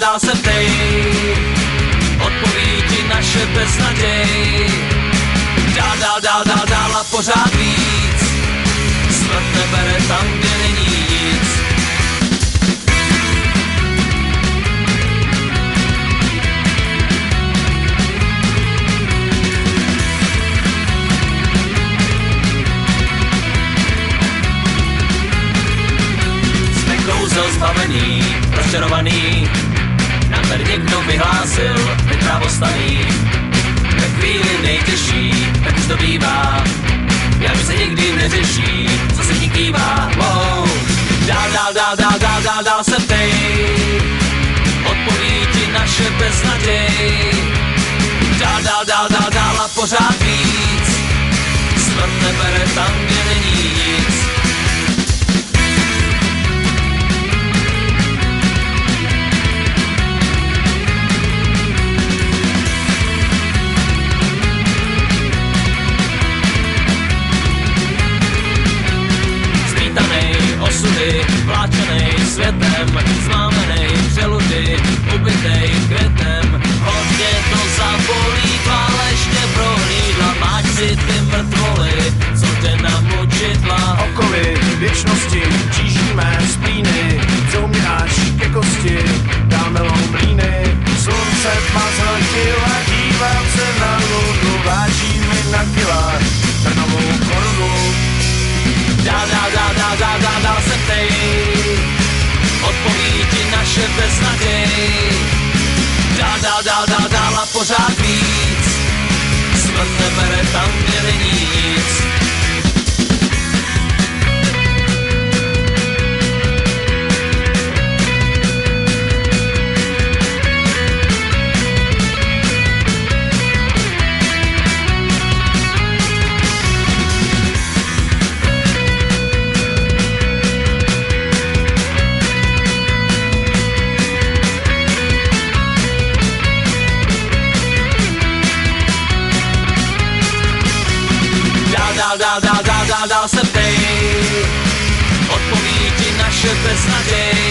Dál se ptej, odpoví ti naše beznaděj. Dál a pořád víc, smrt nebere tam, kde není nic. Jsme kouzel zbavený, rozčarovaný, nám tady někdo vyhlásil, my právostaný. Ve chvíli nejtěžší, tak už to bývá, já už se nikdy neřeší, co se ní kývá. Wow. Dál se ptej, odpoví ti naše beznaděj. Dál a pořád víc, smrt nebere tam, kde není nic. Osudy, vláčenej světem, zmámenej želudy, ubitej květem. Hodně to zabolí, válečně prohlídla, máč si ty mrtvoly, co jde na mučidla. Okovy věčnosti čížíme splíny, jsou mě až ke kosti, dáme mlýny. Slunce tma zhlatila, dívám se na lunu, váží mi na kila, trnovou korunu. Dál se ptej, odpoví ti naše beznaděj. Dál a pořád víc, smrt nebere tam, kde není nic. Dál se ptej, odpoví ti naše beznaděj.